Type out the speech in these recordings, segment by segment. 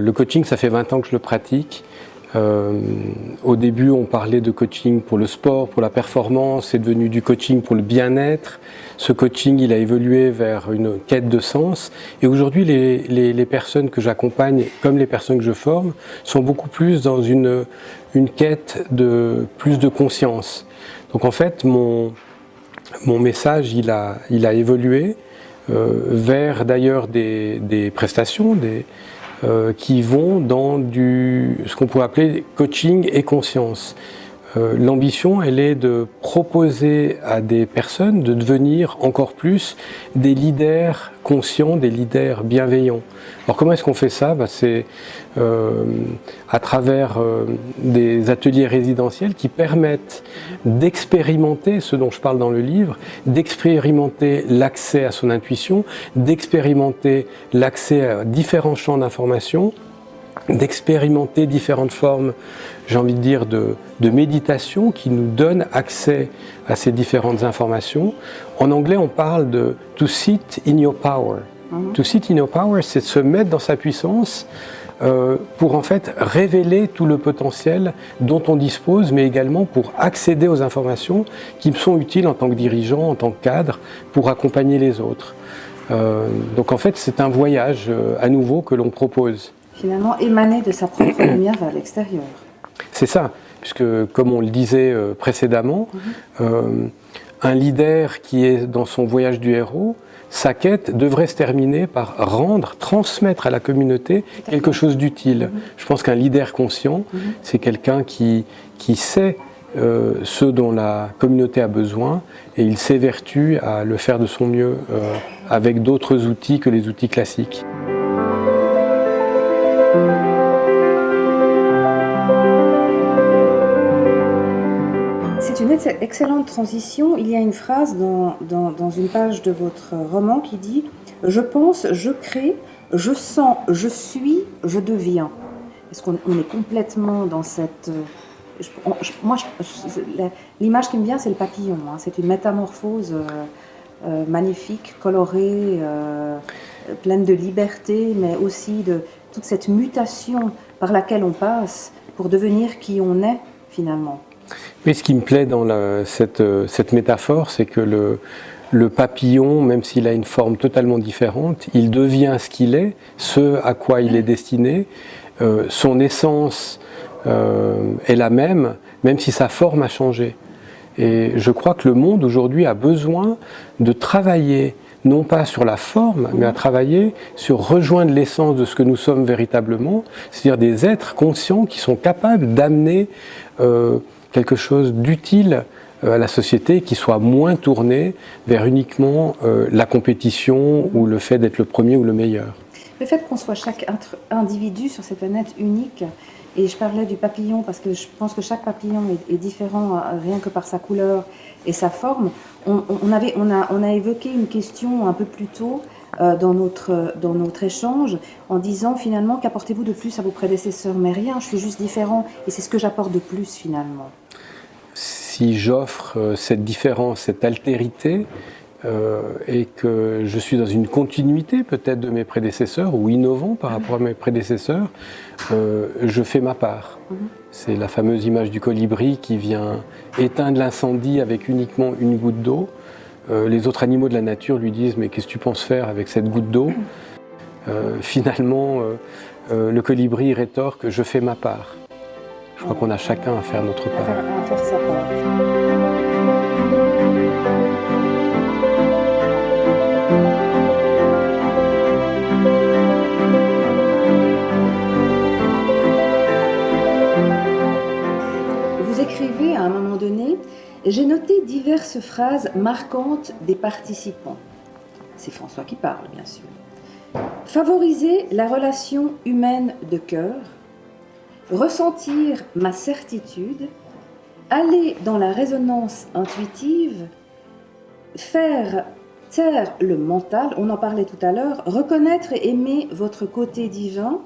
Le coaching, ça fait 20 ans que je le pratique. Au début, on parlait de coaching pour le sport, pour la performance, c'est devenu du coaching pour le bien-être. Ce coaching, il a évolué vers une quête de sens. Et aujourd'hui, les personnes que j'accompagne, comme les personnes que je forme, sont beaucoup plus dans une quête de plus de conscience. Donc en fait, mon message, il a évolué vers d'ailleurs des prestations, qui vont dans ce qu'on pourrait appeler coaching et conscience. L'ambition, elle est de proposer à des personnes de devenir encore plus des leaders conscients, des leaders bienveillants. Alors comment est-ce qu'on fait ça? C'est à travers des ateliers résidentiels qui permettent d'expérimenter ce dont je parle dans le livre, d'expérimenter l'accès à son intuition, d'expérimenter l'accès à différents champs d'information, d'expérimenter différentes formes, j'ai envie de dire, de méditation qui nous donnent accès à ces différentes informations. En anglais, on parle de « to sit in your power ». To sit in your power, c'est de se mettre dans sa puissance pour en fait révéler tout le potentiel dont on dispose, mais également pour accéder aux informations qui me sont utiles en tant que dirigeant, en tant que cadre, pour accompagner les autres. Donc en fait, c'est un voyage à nouveau que l'on propose. Finalement, émaner de sa propre lumière vers l'extérieur. C'est ça, puisque comme on le disait précédemment, un leader qui est dans son voyage du héros, sa quête devrait se terminer par transmettre à la communauté quelque chose d'utile. Je pense qu'un leader conscient, c'est quelqu'un qui sait ce dont la communauté a besoin et il s'évertue à le faire de son mieux avec d'autres outils que les outils classiques. C'est une excellente transition. Il y a une phrase dans une page de votre roman qui dit « Je pense, je crée, je sens, je suis, je deviens ». Est-ce qu'on est complètement dans cette... l'image qui me vient, c'est le papillon. C'est une métamorphose magnifique, colorée, pleine de liberté, mais aussi de toute cette mutation par laquelle on passe pour devenir qui on est finalement. Oui, ce qui me plaît dans cette métaphore, c'est que le papillon, même s'il a une forme totalement différente, il devient ce qu'il est, ce à quoi il est destiné. Son essence est la même si sa forme a changé. Et je crois que le monde aujourd'hui a besoin de travailler, non pas sur la forme, mais à travailler sur rejoindre l'essence de ce que nous sommes véritablement, c'est-à-dire des êtres conscients qui sont capables d'amener quelque chose d'utile à la société, qui soit moins tourné vers uniquement la compétition ou le fait d'être le premier ou le meilleur. Le fait qu'on soit chaque individu sur cette planète unique, et je parlais du papillon parce que je pense que chaque papillon est différent rien que par sa couleur et sa forme. On a évoqué une question un peu plus tôt dans notre échange en disant finalement qu'apportez-vous de plus à vos prédécesseurs? Mais rien, je suis juste différent et c'est ce que j'apporte de plus finalement. Si j'offre cette différence, cette altérité, et que je suis dans une continuité peut-être de mes prédécesseurs ou innovant par rapport à mes prédécesseurs, je fais ma part. C'est la fameuse image du colibri qui vient éteindre l'incendie avec uniquement une goutte d'eau. Les autres animaux de la nature lui disent « mais qu'est-ce que tu penses faire avec cette goutte d'eau ?» Finalement, le colibri rétorque « je fais ma part ». Je crois qu'on a chacun à faire notre part. À faire sa part. Vous écrivez à un moment donné « J'ai noté diverses phrases marquantes des participants ». C'est François qui parle, bien sûr. « Favoriser la relation humaine de cœur », ressentir ma certitude, aller dans la résonance intuitive, faire taire le mental, on en parlait tout à l'heure, reconnaître et aimer votre côté divin,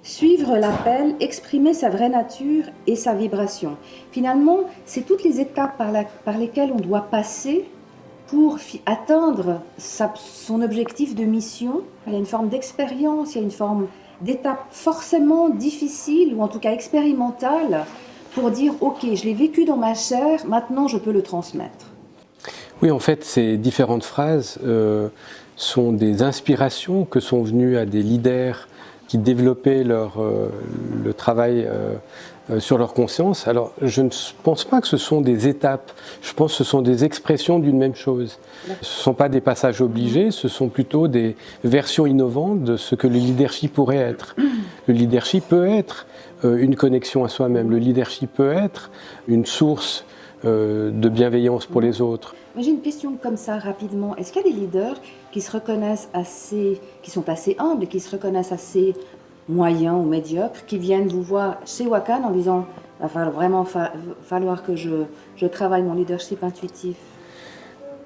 suivre l'appel, exprimer sa vraie nature et sa vibration. Finalement, c'est toutes les étapes par lesquelles on doit passer pour atteindre son objectif de mission. Il y a une forme d'expérience, il y a une forme d'étapes forcément difficiles ou en tout cas expérimentales pour dire « Ok, je l'ai vécu dans ma chair, maintenant je peux le transmettre ». Oui, en fait, ces différentes phrases sont des inspirations que sont venues à des leaders qui développaient le travail sur leur conscience. Alors, je ne pense pas que ce sont des étapes, je pense que ce sont des expressions d'une même chose. Ce ne sont pas des passages obligés, ce sont plutôt des versions innovantes de ce que le leadership pourrait être. Le leadership peut être une connexion à soi-même, le leadership peut être une source de bienveillance pour les autres. J'ai une question comme ça rapidement. Est-ce qu'il y a des leaders qui se reconnaissent qui sont assez humbles et qui se reconnaissent assez moyens ou médiocres, qui viennent vous voir chez Wakan en disant « il va vraiment falloir que je travaille mon leadership intuitif ».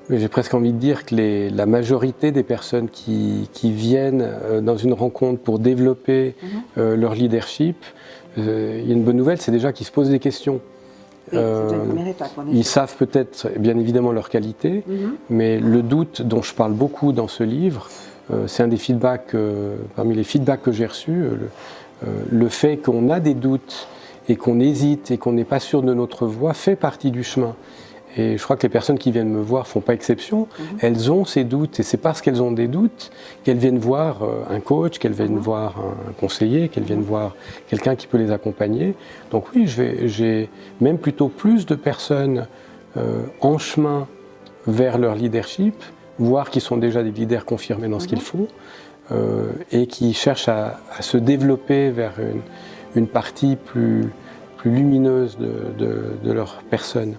J'ai presque envie de dire que la majorité des personnes qui viennent dans une rencontre pour développer leur leadership, il y a une bonne nouvelle, c'est déjà qu'ils se posent des questions. Oui, c'est déjà une première étape, en effet. Ils savent peut-être bien évidemment leurs qualités, mais le doute dont je parle beaucoup dans ce livre, c'est un des feedbacks, parmi les feedbacks que j'ai reçus, le fait qu'on a des doutes et qu'on hésite et qu'on n'est pas sûr de notre voie fait partie du chemin. Et je crois que les personnes qui viennent me voir ne font pas exception. Elles ont ces doutes et c'est parce qu'elles ont des doutes qu'elles viennent voir un coach, qu'elles viennent voir un conseiller, qu'elles viennent voir quelqu'un qui peut les accompagner. Donc oui, j'ai même plutôt plus de personnes en chemin vers leur leadership, voire qui sont déjà des leaders confirmés dans ce qu'ils font et qui cherchent à se développer vers une partie plus lumineuse de leur personne.